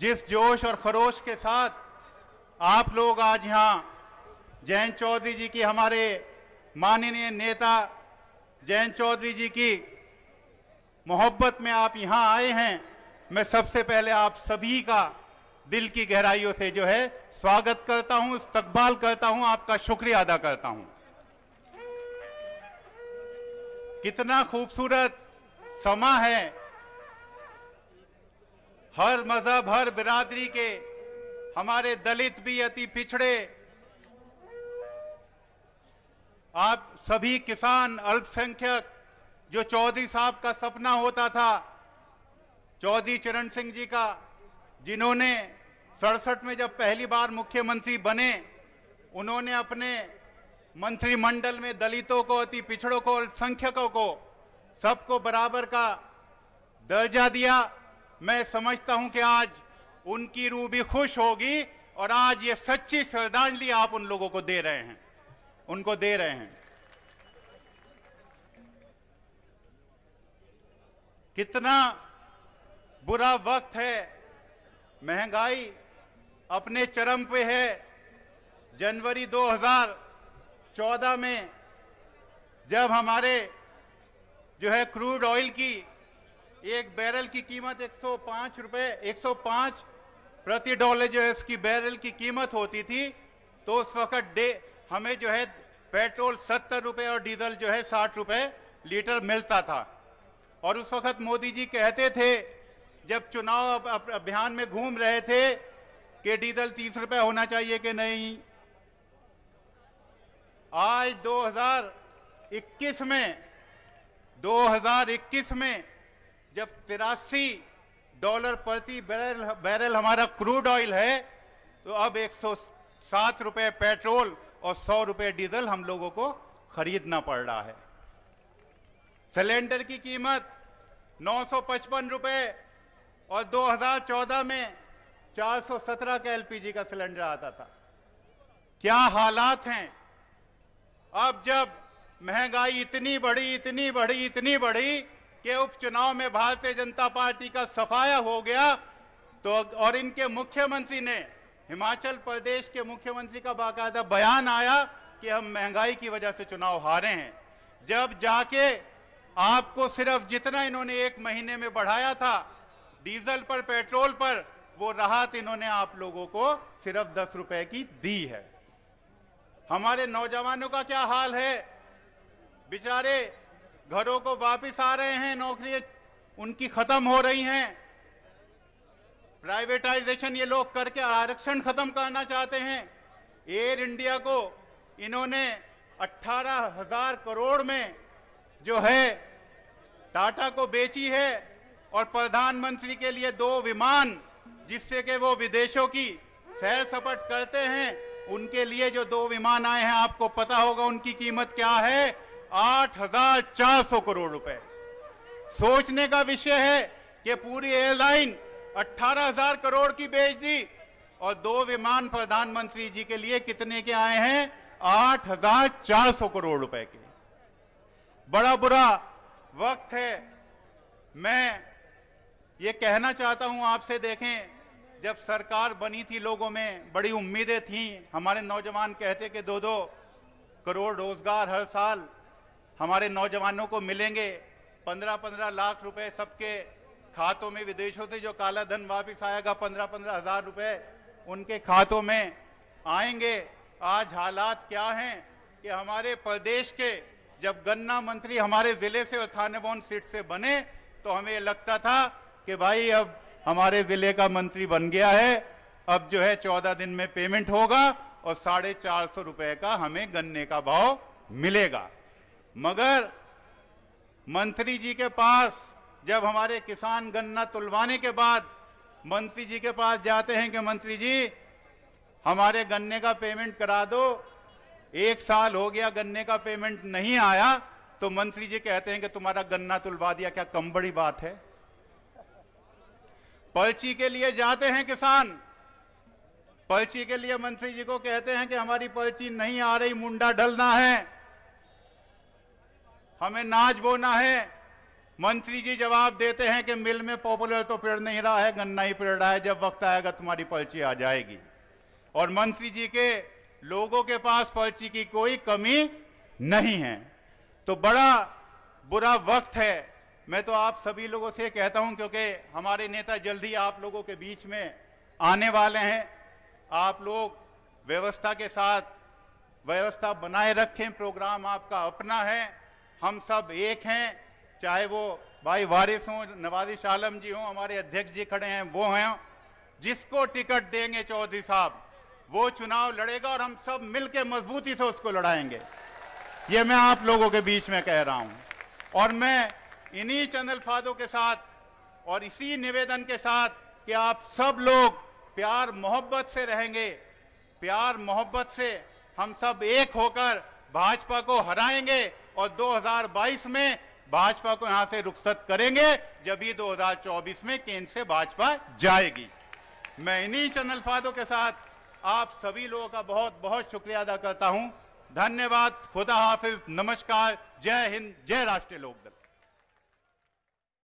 जिस जोश और खरोश के साथ आप लोग आज यहाँ जयंत चौधरी जी की, हमारे माननीय नेता जयंत चौधरी जी की मोहब्बत में आप यहाँ आए हैं, मैं सबसे पहले आप सभी का दिल की गहराइयों से जो है स्वागत करता हूं, इस्तकबाल करता हूं, आपका शुक्रिया अदा करता हूं। कितना खूबसूरत समा है, हर मजहब हर बिरादरी के, हमारे दलित भी, अति पिछड़े, आप सभी किसान, अल्पसंख्यक, जो चौधरी साहब का सपना होता था, चौधरी चरण सिंह जी का, जिन्होंने 67 में जब पहली बार मुख्यमंत्री बने, उन्होंने अपने मंत्रिमंडल में दलितों को, अति पिछड़ों को, अल्पसंख्यकों को, सबको बराबर का दर्जा दिया। मैं समझता हूं कि आज उनकी रूह भी खुश होगी और आज ये सच्ची श्रद्धांजलि आप उन लोगों को दे रहे हैं, उनको दे रहे हैं। कितना बुरा वक्त है, महंगाई अपने चरम पे है। जनवरी 2014 में जब हमारे जो है क्रूड ऑयल की एक बैरल की कीमत 105 प्रति डॉलर जो है इसकी बैरल की कीमत होती थी, तो उस वक्त हमें जो है पेट्रोल 70 रुपए और डीजल जो है 60 रुपए लीटर मिलता था। और उस वक्त मोदी जी कहते थे, जब चुनाव अभियान में घूम रहे थे, कि डीजल 30 रुपए होना चाहिए कि नहीं। आज 2021 में जब $83 प्रति बैरल हमारा क्रूड ऑयल है, तो अब 107 रुपए पेट्रोल और 100 रुपए डीजल हम लोगों को खरीदना पड़ रहा है। सिलेंडर की कीमत 955 रुपए और 2014 में 417 का एलपीजी का सिलेंडर आता था। क्या हालात हैं। अब जब महंगाई इतनी बढ़ी कि उपचुनाव में भारतीय जनता पार्टी का सफाया हो गया, तो और इनके मुख्यमंत्री ने, हिमाचल प्रदेश के मुख्यमंत्री का बाकायदा बयान आया कि हम महंगाई की वजह से चुनाव हारे हैं। जब जाके आपको सिर्फ जितना इन्होंने एक महीने में बढ़ाया था डीजल पर, पेट्रोल पर, वो राहत इन्होंने आप लोगों को सिर्फ 10 रुपए की दी है। हमारे नौजवानों का क्या हाल है, बेचारे घरों को वापस आ रहे हैं, नौकरी उनकी खत्म हो रही हैं, प्राइवेटाइजेशन ये लोग करके आरक्षण खत्म करना चाहते हैं। एयर इंडिया को इन्होंने 18,000 करोड़ में जो है टाटा को बेची है, और प्रधानमंत्री के लिए 2 विमान, जिससे कि वो विदेशों की सैर सपाट करते हैं, उनके लिए जो 2 विमान आए हैं, आपको पता होगा उनकी कीमत क्या है, 8,400 करोड़ रुपए। सोचने का विषय है कि पूरी एयरलाइन 18,000 करोड़ की बेच दी, और 2 विमान प्रधानमंत्री जी के लिए कितने के आए हैं, 8,400 करोड़ रुपए के। बड़ा बुरा वक्त है। मैं ये कहना चाहता हूं आपसे, देखें, जब सरकार बनी थी लोगों में बड़ी उम्मीदें थीं। हमारे नौजवान कहते कि 2-2 करोड़ रोजगार हर साल हमारे नौजवानों को मिलेंगे, 15-15 लाख रुपए सबके खातों में, विदेशों से जो काला धन वापस आएगा 15-15 हजार रुपए उनके खातों में आएंगे। आज हालात क्या हैं कि हमारे प्रदेश के जब गन्ना मंत्री हमारे जिले से और थानेबोन सीट से बने, तो हमें लगता था कि भाई अब हमारे जिले का मंत्री बन गया है, अब जो है 14 दिन में पेमेंट होगा और 450 रुपए का हमें गन्ने का भाव मिलेगा। मगर मंत्री जी के पास जब हमारे किसान गन्ना तुलवाने के बाद मंत्री जी के पास जाते हैं कि मंत्री जी हमारे गन्ने का पेमेंट करा दो, 1 साल हो गया गन्ने का पेमेंट नहीं आया, तो मंत्री जी कहते हैं कि तुम्हारा गन्ना तुलवा दिया, क्या कम बड़ी बात है। पर्ची के लिए जाते हैं किसान, पर्ची के लिए मंत्री जी को कहते हैं कि हमारी पर्ची नहीं आ रही, मुंडा ढलना है, हमें नाज बोना है, मंत्री जी जवाब देते हैं कि मिल में पॉपुलर तो पेड़ नहीं रहा है, गन्ना ही पेड़ रहा है, जब वक्त आएगा तुम्हारी पर्ची आ जाएगी। और मंत्री जी के लोगों के पास पर्ची की कोई कमी नहीं है। तो बड़ा बुरा वक्त है। मैं तो आप सभी लोगों से कहता हूं, क्योंकि हमारे नेता जल्दी आप लोगों के बीच में आने वाले हैं। आप लोग व्यवस्था के साथ व्यवस्था बनाए रखें। प्रोग्राम आपका अपना है, हम सब एक हैं, चाहे वो भाई वारिस हों, नवाजिश आलम जी हों, हमारे अध्यक्ष जी खड़े हैं वो हैं। जिसको टिकट देंगे चौधरी साहब वो चुनाव लड़ेगा और हम सब मिलकर मजबूती से उसको लड़ाएंगे। ये मैं आप लोगों के बीच में कह रहा हूं। और मैं इन्हीं चंद अल्फाजों के साथ और इसी निवेदन के साथ कि आप सब लोग प्यार मोहब्बत से रहेंगे, प्यार मोहब्बत से हम सब एक होकर भाजपा को हराएंगे और 2022 में भाजपा को यहां से रुखसत करेंगे, जब ही 2024 में केंद्र से भाजपा जाएगी। मैं इन्हीं चंद अल्फाजों के साथ आप सभी लोगों का बहुत बहुत शुक्रिया अदा करता हूं। धन्यवाद, खुदा हाफिज, नमस्कार, जय हिंद, जय राष्ट्रीय लोकदल।